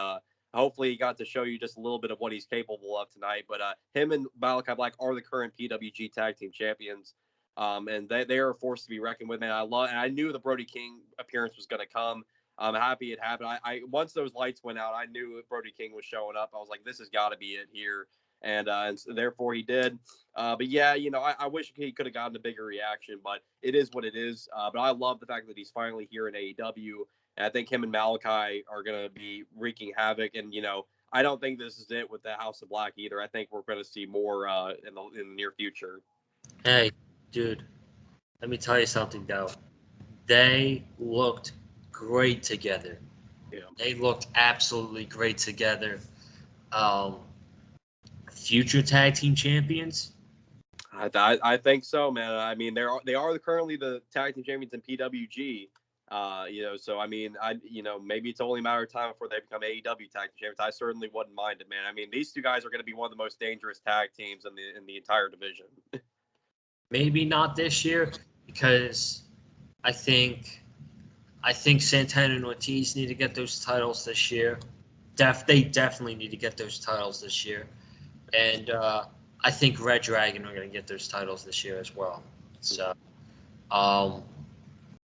hopefully he got to show you just a little bit of what he's capable of tonight. But him and Malachi Black are the current PWG Tag Team Champions. And they are a force to be reckoned with, man. I knew the Brody King appearance was going to come. I'm happy it happened. I once those lights went out, I knew Brody King was showing up. I was like, this has got to be it here, and so therefore he did. But yeah, you know, I wish he could have gotten a bigger reaction, but it is what it is. But I love the fact that he's finally here in AEW, and I think him and Malachi are going to be wreaking havoc. And you know, I don't think this is it with the House of Black either. I think we're going to see more in the near future. Hey. Dude, let me tell you something, though. They looked great together. Yeah. They looked absolutely great together. Future tag team champions? I think so, man. I mean, they are currently the tag team champions in PWG. You know, so I mean, maybe it's only a matter of time before they become AEW tag team champions. I certainly wouldn't mind it, man. I mean, these two guys are going to be one of the most dangerous tag teams in the entire division. Maybe not this year because I think Santana and Ortiz need to get those titles this year. They definitely need to get those titles this year, and I think Red Dragon are going to get those titles this year as well. So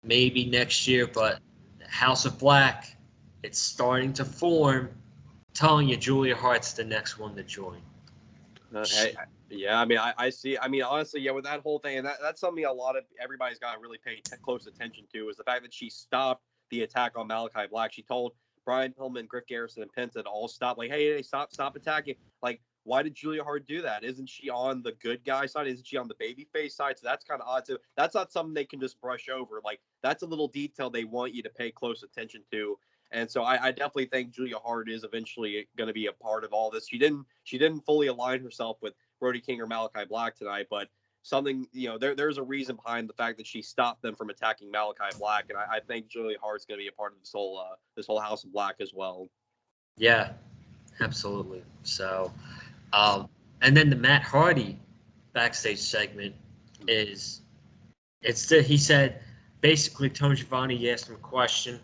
maybe next year, but House of Black, it's starting to form. I'm telling you, Julia Hart's the next one to join. Yeah, I mean, I see. I mean, honestly, yeah, with that whole thing, and that's something everybody's got to really pay close attention to is the fact that she stopped the attack on Malachi Black. She told Brian Pillman, Griff Garrison, and Penta to all stop. Like, hey, stop attacking. Like, why did Julia Hart do that? Isn't she on the good guy side? Isn't she on the babyface side? So that's kind of odd too. That's not something they can just brush over. Like, that's a little detail they want you to pay close attention to. And so I definitely think Julia Hart is eventually going to be a part of all this. She didn't fully align herself with Brody King or Malachi Black tonight, but something, you know, there's a reason behind the fact that she stopped them from attacking Malachi Black, and I think Julia Hart's going to be a part of this whole House of Black as well. Yeah, absolutely. So, and then the Matt Hardy backstage segment he said basically Tony Schiavone asked him a question,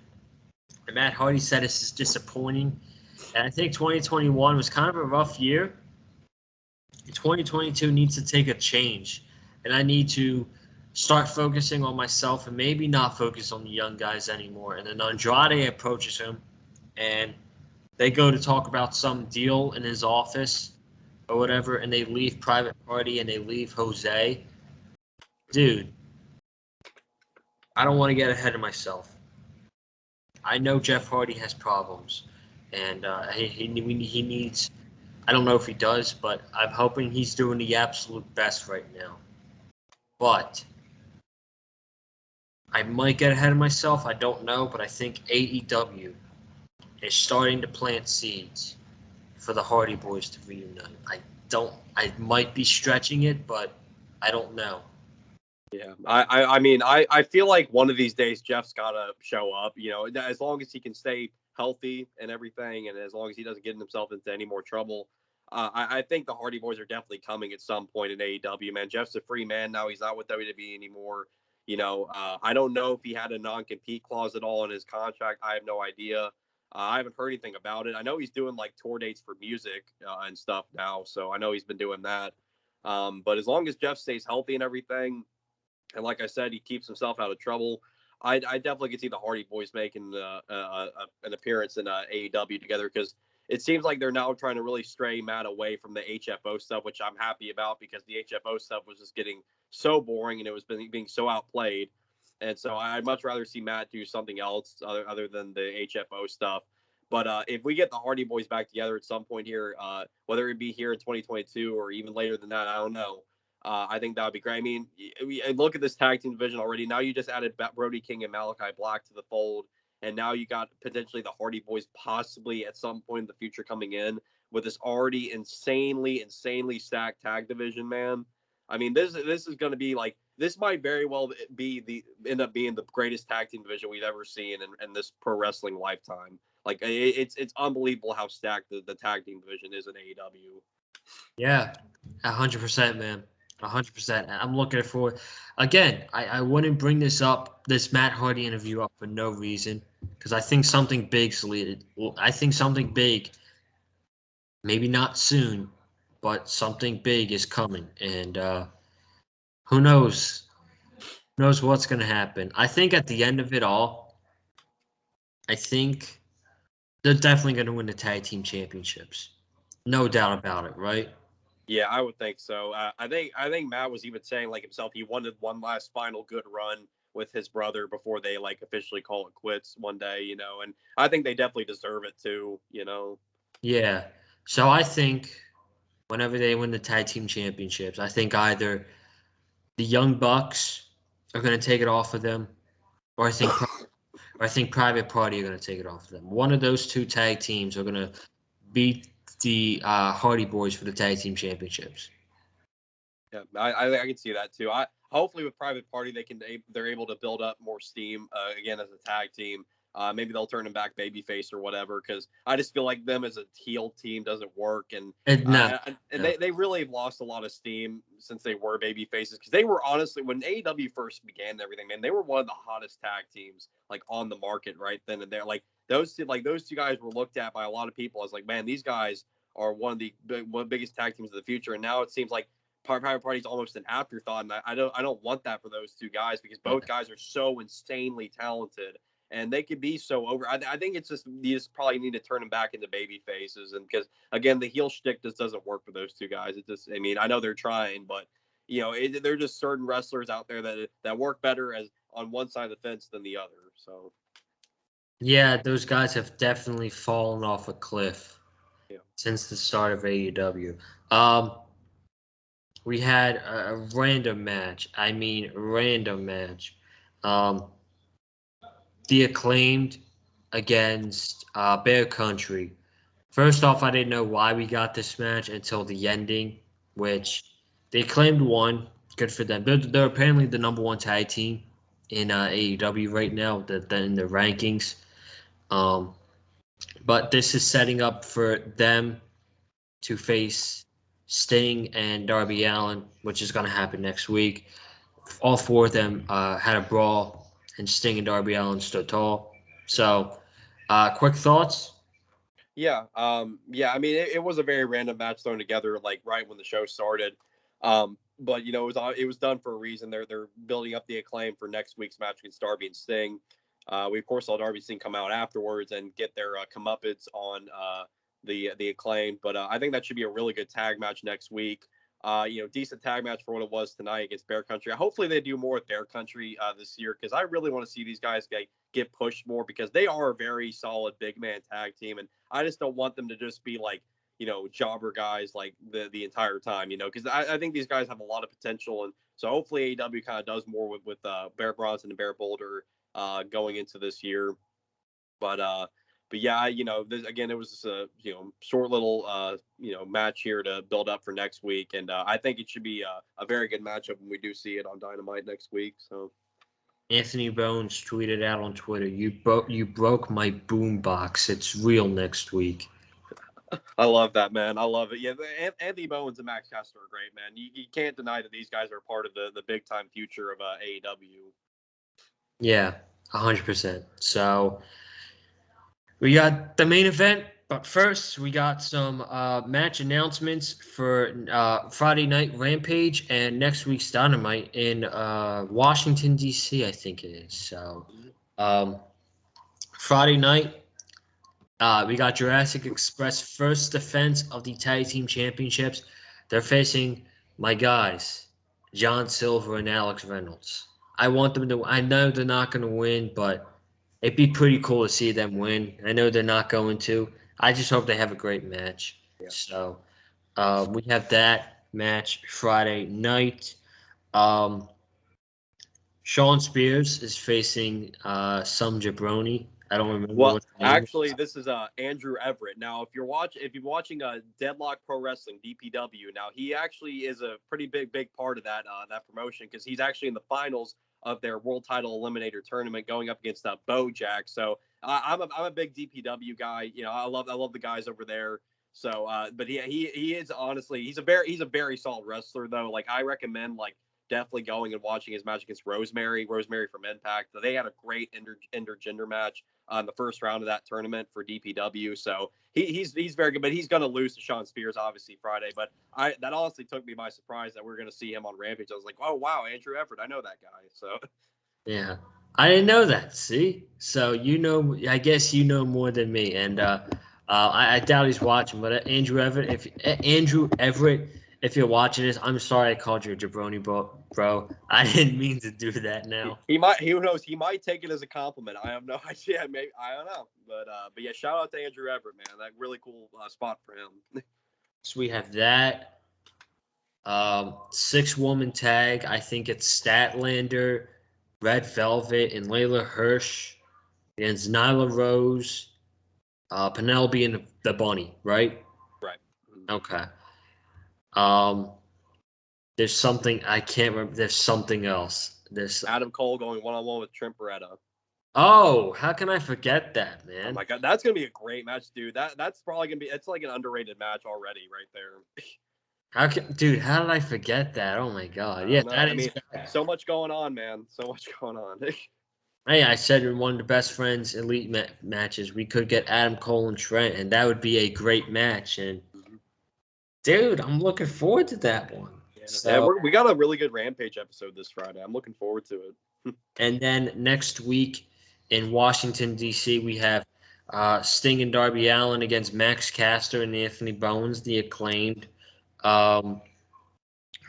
and Matt Hardy said this is disappointing, and I think 2021 was kind of a rough year. 2022 needs to take a change, and I need to start focusing on myself and maybe not focus on the young guys anymore. And then Andrade approaches him, and they go to talk about some deal in his office or whatever, and they leave Private Party and they leave Jose. Dude, I don't want to get ahead of myself. I know Jeff Hardy has problems, and he needs. I don't know if he does, but I'm hoping he's doing the absolute best right now. But I might get ahead of myself. I don't know, but I think AEW is starting to plant seeds for the Hardy Boys to reunite. I might be stretching it, but I don't know. Yeah, I mean, I feel like one of these days Jeff's got to show up. As long as he can stay healthy and everything, and as long as he doesn't get himself into any more trouble, I think the Hardy Boys are definitely coming at some point in AEW. Man, Jeff's a free man now. He's not with WWE anymore. I don't know if he had a non-compete clause at all in his contract. I have no idea. I haven't heard anything about it. I know he's doing like tour dates for music and stuff now, so I know he's been doing that. But as long as Jeff stays healthy and everything, and like I said, he keeps himself out of trouble. I definitely could see the Hardy Boys making an appearance in AEW together, because it seems like they're now trying to really stray Matt away from the HFO stuff, which I'm happy about, because the HFO stuff was just getting so boring and it was being so outplayed. And so I'd much rather see Matt do something else other than the HFO stuff. But if we get the Hardy Boys back together at some point here, whether it be here in 2022 or even later than that, I don't know. I think that would be great. I mean, look at this tag team division already. Now you just added Brody King and Malachi Black to the fold, and now you got potentially the Hardy Boys possibly at some point in the future coming in with this already insanely stacked tag division, man. I mean, this is going to be like, this might very well end up being the greatest tag team division we've ever seen in this pro wrestling lifetime. Like, it's unbelievable how stacked the tag team division is in AEW. Yeah, 100%, man. 100%. I'm looking for, again, I wouldn't bring this Matt Hardy interview up for no reason, because I think something big's leaded. I think something big, maybe not soon, but something big is coming. And who knows? Who knows what's going to happen? I think at the end of it all, I think they're definitely going to win the tag team championships. No doubt about it, right? Yeah, I would think so. I think Matt was even saying like himself, he wanted one last final good run with his brother before they like officially call it quits one day. And I think they definitely deserve it too. Yeah. So I think whenever they win the tag team championships, I think either the Young Bucks are going to take it off of them, or I think Private Party are going to take it off of them. One of those two tag teams are going to beat the Hardy Boys for the tag team championships. Yeah, I can see that too. I hopefully with Private Party they're able to build up more steam again as a tag team. Maybe they'll turn them back babyface or whatever, because I just feel like them as a heel team doesn't work, and No, no. they really have lost a lot of steam since they were baby faces, because they were honestly, when AEW first began and everything, man, they were one of the hottest tag teams like on the market right then and there. Like those two guys were looked at by a lot of people as like, man, these guys are one of the biggest tag teams of the future, and now it seems like Private Party is almost an afterthought, and I don't want that for those two guys, because both guys are so insanely talented and they could be so over. I think it's just, you just probably need to turn them back into baby faces, and because again the heel shtick just doesn't work for those two guys. It just, I mean, I know they're trying, but they're just certain wrestlers out there that work better as on one side of the fence than the other. So Yeah, those guys have definitely fallen off a cliff yeah. since the start of AEW. Um, we had a random match. I mean, random match. Um, the Acclaimed against Bear Country. First off, I didn't know why we got this match until the ending, which they claimed won. Good for them. They're apparently the number one tag team in AEW right now, in the rankings. Um, but this is setting up for them to face Sting and Darby Allin, which is going to happen next week. All four of them had a brawl, and Sting and Darby Allin stood tall. So, quick thoughts? Yeah. I mean, it was a very random match thrown together, like right when the show started. But it was done for a reason. They're building up the Acclaim for next week's match against Darby and Sting. We of course saw Darby and Sting come out afterwards and get their comeuppance on the Acclaim. But I think that should be a really good tag match next week. Decent tag match for what it was tonight against Bear Country. Hopefully they do more with Bear Country this year, because I really want to see these guys get pushed more, because they are a very solid big man tag team, and I just don't want them to just be like, jobber guys like the entire time, because I think these guys have a lot of potential. And so hopefully AEW kind of does more with Bear Bronson and Bear Boulder going into this year. But yeah, again, it was just a short little match here to build up for next week, and I think it should be a very good matchup when we do see it on Dynamite next week. So Anthony Bones tweeted out on Twitter, "You broke my boombox. It's real next week." I love that, man. I love it. Yeah, Anthony Bowens and Max Caster are great, man. You can't deny that these guys are part of the big time future of AEW. Yeah, 100%. So we got the main event, but first we got some match announcements for Friday Night Rampage and next week's Dynamite in Washington D.C. I think it is. So Friday night, we got Jurassic Express first defense of the Tag Team Championships. They're facing my guys, John Silver and Alex Reynolds. I want them to. I know they're not going to win, but it'd be pretty cool to see them win. I know they're not going to. I just hope they have a great match. Yeah. So we have that match Friday night. Sean Spears is facing some jabroni. I don't remember Well, what the name actually, is. this is Andrew Everett. Now, if you're watching Deadlock Pro Wrestling (DPW), now he actually is a pretty big part of that promotion because he's actually in the finals of their World Title Eliminator tournament going up against Bojack. So I'm a big DPW guy. I love the guys over there. So, but he is honestly he's a very solid wrestler though. Like I recommend definitely going and watching his match against Rosemary from Impact. They had a great intergender match on the first round of that tournament for DPW. So he's very good, but he's going to lose to Sean Spears obviously Friday. But that honestly took me by surprise that we're going to see him on Rampage. I was like, oh wow, Andrew Everett, I know that guy. So Yeah, I didn't know that. See, so I guess you know more than me, and I doubt he's watching. But Andrew Everett, if you're watching this, I'm sorry I called you a jabroni, bro. I didn't mean to do that. Now who knows, he might take it as a compliment. I have no idea. Maybe I don't know, but yeah, shout out to Andrew Everett, man. That really cool spot for him. so we have that 6-woman tag. I think it's Statlander, Red Velvet, and Layla Hirsch against Nyla Rose, Penelope, and the Bunny. Right? Right. Okay. Um, there's something I can't remember. There's something else. There's Adam Cole going one-on-one with Trent Beretta. Oh, how can I forget that, Oh man? my god, that's gonna be a great match, dude. That's probably gonna be. It's like an underrated match already, right there. How did I forget that? Oh my god. I Yeah, don't know. that I is mean, so much going on, man. So much going on. Hey, I said in one of the best friends elite matches, we could get Adam Cole and Trent, and that would be a great match. And dude, I'm looking forward to that one. Yeah, So, we got a really good Rampage episode this Friday. I'm looking forward to it. and then next week in Washington D.C., we have Sting and Darby Allin against Max Caster and Anthony Bowens, the Acclaimed. Um,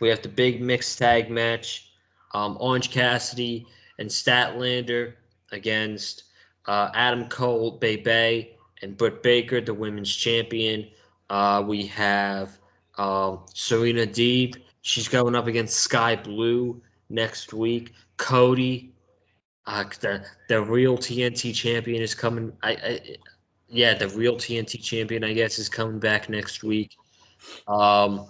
We have the big mixed tag match, Orange Cassidy and Statlander against Adam Cole, Bebe, and Britt Baker, the women's champion. We have Serena Deeb. She's going up against Sky Blue next week. Cody, the real TNT champion is coming. Yeah, the real TNT champion, I guess, is coming back next week. Um,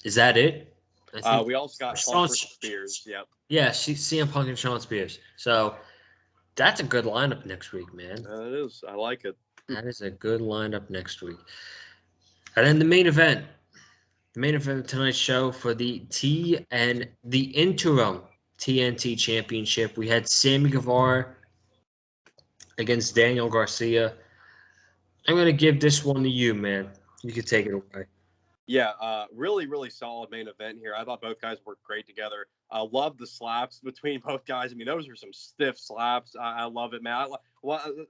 is that it? I think We also got Punk Sean, versus Spears. Yep. yeah, CM Punk and Sean Spears. So that's a good lineup next week, man. It is. I like it. That is a good lineup next week. And then the main event. The main event of tonight's show for the interim TNT Championship. We had Sammy Guevara against Daniel Garcia. I'm gonna give this one to you, man. You can take it away. Yeah, really solid main event here. I thought both guys worked great together. I love the slaps between both guys. I mean, those are some stiff slaps. I love it, man.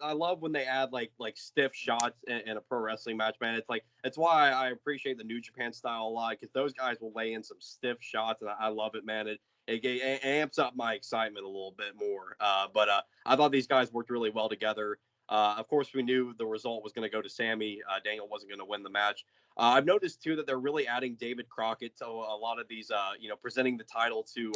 I love when they add like stiff shots in a pro wrestling match, man. It's why I appreciate the New Japan style a lot because those guys will lay in some stiff shots, and I love it, man. It amps up my excitement a little bit more. But I thought these guys worked really well together. Of course, we knew the result was going to go to Sammy. Daniel wasn't going to win the match. I've noticed too that they're really adding David Crockett to a lot of these, presenting the title to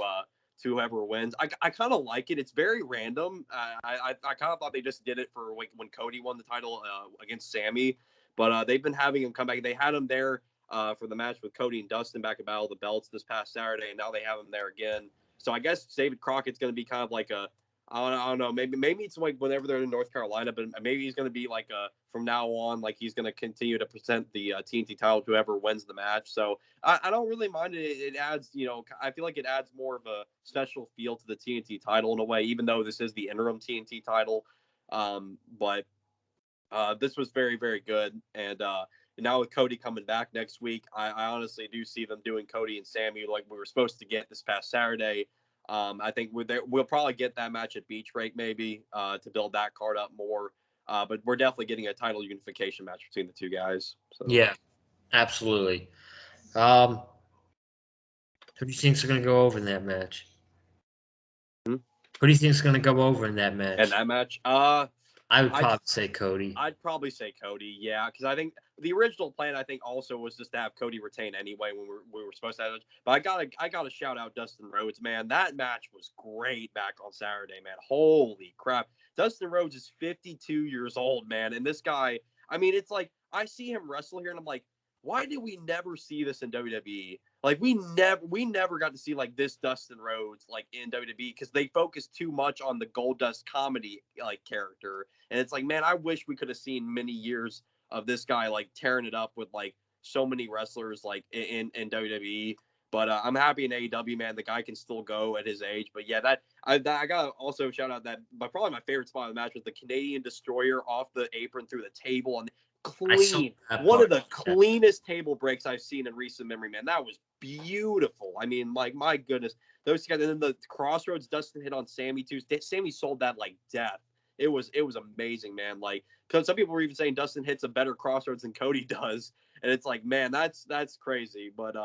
whoever wins. I kind of like it. It's very random. I kind of thought they just did it for when Cody won the title against Sammy, but they've been having him come back. They had him there for the match with Cody and Dustin back at Battle of the Belts this past Saturday, and now they have him there again. So I guess David Crockett's going to be kind of like I don't know. Maybe it's like whenever they're in North Carolina, but maybe he's going to be like from now on, like he's going to continue to present the TNT title to whoever wins the match. So I don't really mind it. It adds, I feel like it adds more of a special feel to the TNT title in a way, even though this is the interim TNT title. But this was very, very good. And now with Cody coming back next week, I honestly do see them doing Cody and Sammy like we were supposed to get this past Saturday. I think we'll probably get that match at Beach Break maybe to build that card up more. But we're definitely getting a title unification match between the two guys. So. Yeah, absolutely. Who do you think's going to go over in that match? Who do you think's going to go over in that match? In that match? I would probably say Cody. I'd probably say Cody, yeah, because I think the original plan, I think, also was just to have Cody retain anyway when we were supposed to have it. But I gotta shout out Dustin Rhodes, man. That match was great back on Saturday, man. Holy crap. Dustin Rhodes is 52 years old, man. And this guy, I mean, it's like I see him wrestle here and I'm like, why did we never see this in WWE? Like we never got to see like this Dustin Rhodes like in WWE because they focused too much on the Goldust comedy like character. And it's like, man, I wish we could have seen many years of this guy like tearing it up with like so many wrestlers like in WWE. But I'm happy in AEW, man. The guy can still go at his age. But yeah, I gotta also shout out that probably my favorite spot of the match was the Canadian Destroyer off the apron through the table and clean. One of the cleanest table breaks I've seen in recent memory, man. That was beautiful. I mean, like my goodness, those guys. And then the Crossroads Dustin hit on Sammy too. Sammy sold that like death. It was amazing, man. Like, because some people were even saying Dustin hits a better Crossroads than Cody does, and it's like, man, that's crazy. But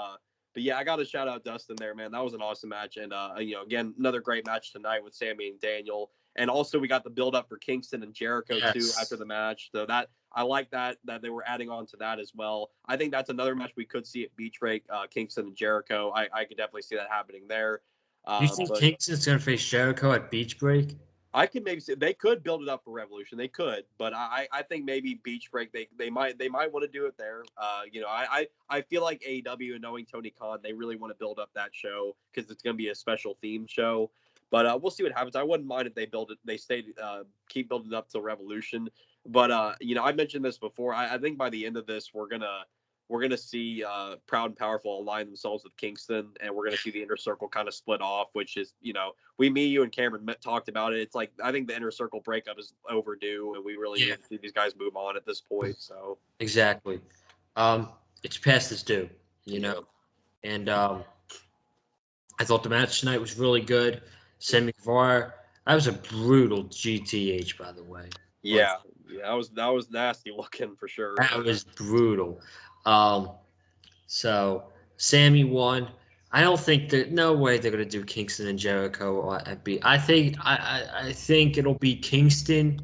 yeah, I got to shout out Dustin there, man. That was an awesome match, and again, another great match tonight with Sammy and Daniel, and also we got the build up for Kingston and Jericho too after the match. So that I like that they were adding on to that as well. I think that's another match we could see at Beach Break, Kingston and Jericho. I could definitely see that happening there. Do you think Kingston's going to face Jericho at Beach Break? I could maybe say they could build it up for Revolution. They could, but I think maybe Beach Break they might want to do it there. I feel like AEW and knowing Tony Khan, they really want to build up that show because it's going to be a special themed show. But we'll see what happens. I wouldn't mind if they keep building it up till Revolution. But I mentioned this before. I think by the end of this, we're gonna see Proud and Powerful align themselves with Kingston, and we're gonna see the Inner Circle kind of split off, which is, you and Cameron talked about it. It's like I think the Inner Circle breakup is overdue, and we really need to see these guys move on at this point. So exactly, it's past its due, and I thought the match tonight was really good. Sammy Guevara, that was a brutal GTH, by the way. Yeah, that was nasty looking for sure. That was brutal. So Sammy won. I don't think no way they're gonna do Kingston and Jericho at B. I think it'll be Kingston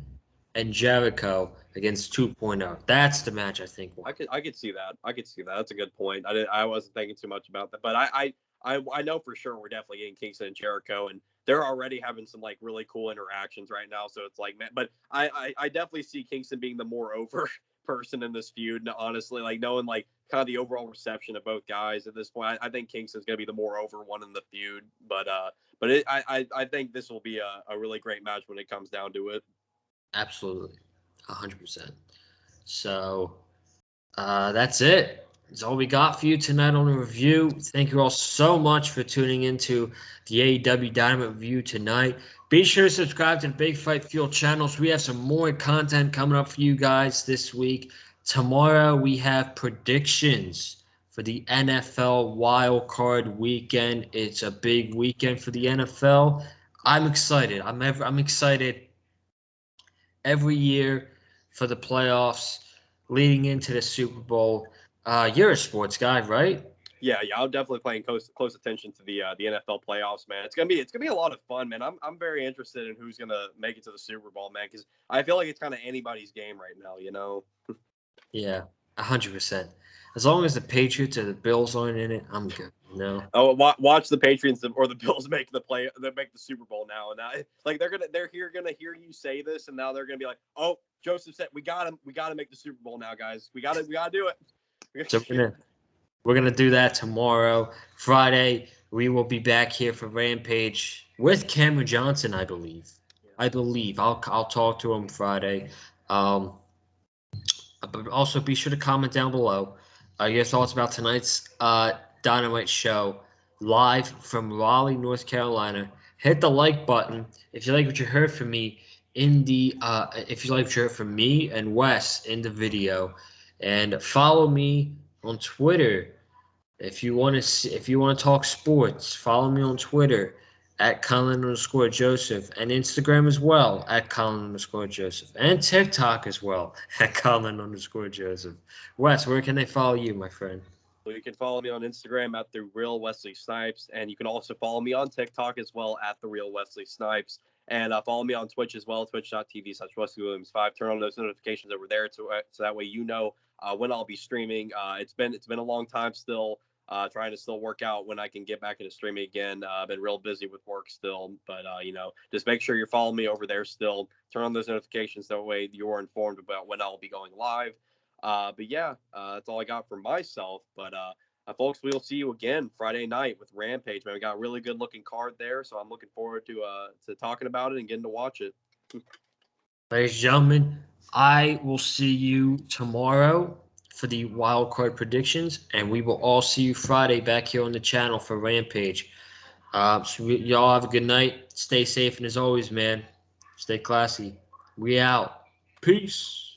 and Jericho against 2.0. That's the match I think. I could see that. That's a good point. I wasn't thinking too much about that, but I know for sure we're definitely getting Kingston and Jericho, and they're already having some like really cool interactions right now. So it's like, man, but I definitely see Kingston being the more over person in this feud. Honestly, like knowing like kind of the overall reception of both guys at this point, I think Kingston's going to be the more over one in the feud. But I think this will be a really great match when it comes down to it. Absolutely, 100%. So that's it. That's all we got for you tonight on the review. Thank you all so much for tuning into the AEW Dynamite review tonight. Be sure to subscribe to the Big Fight Fuel channels. We have some more content coming up for you guys this week. Tomorrow we have predictions for the NFL Wild Card Weekend. It's a big weekend for the NFL. I'm excited. I'm excited every year for the playoffs leading into the Super Bowl. You're a sports guy, right? Yeah, I'm definitely paying close attention to the NFL playoffs, man. It's gonna be a lot of fun, man. I'm very interested in who's gonna make it to the Super Bowl, man, because I feel like it's kind of anybody's game right now, you know. Yeah, 100%. As long as the Patriots or the Bills aren't in it, I'm good. No. Oh, watch the Patriots or the Bills make make the Super Bowl now, and now, like they're gonna hear you say this, and now they're gonna be like, oh, Joseph said we got to make the Super Bowl now, guys. We gotta do it. So we're gonna do that tomorrow. Friday, we will be back here for Rampage with Cameron Johnson, I believe. I believe. I'll talk to him Friday. Um, but also be sure to comment down below your thoughts about tonight's Dynamite show live from Raleigh, North Carolina. Hit the like button if you like what you heard from me if you like what you heard from me and Wes in the video, and follow me on Twitter. If you want to talk sports, follow me on Twitter at Colin_Joseph and Instagram as well at Colin_Joseph and TikTok as well at Colin_Joseph. Wes, where can they follow you, my friend? You can follow me on Instagram at the Real Wesley Snipes, and you can also follow me on TikTok as well at the Real Wesley Snipes, and follow me on Twitch as well, twitch.tv/WesleyWilliams5. Turn on those notifications over there so that way you know when I'll be streaming. It's been a long time still. Trying to still work out when I can get back into streaming again. I've been real busy with work still, but just make sure you're following me over there still. Turn on those notifications that way you're informed about when I'll be going live. But yeah, that's all I got for myself. But folks, we'll see you again Friday night with Rampage. Man, we got a really good looking card there, so I'm looking forward to talking about it and getting to watch it. Ladies and gentlemen, I will see you tomorrow for the wild card predictions, and we will all see you Friday back here on the channel for Rampage. Y'all have a good night. Stay safe, and as always, man, stay classy. We out. Peace.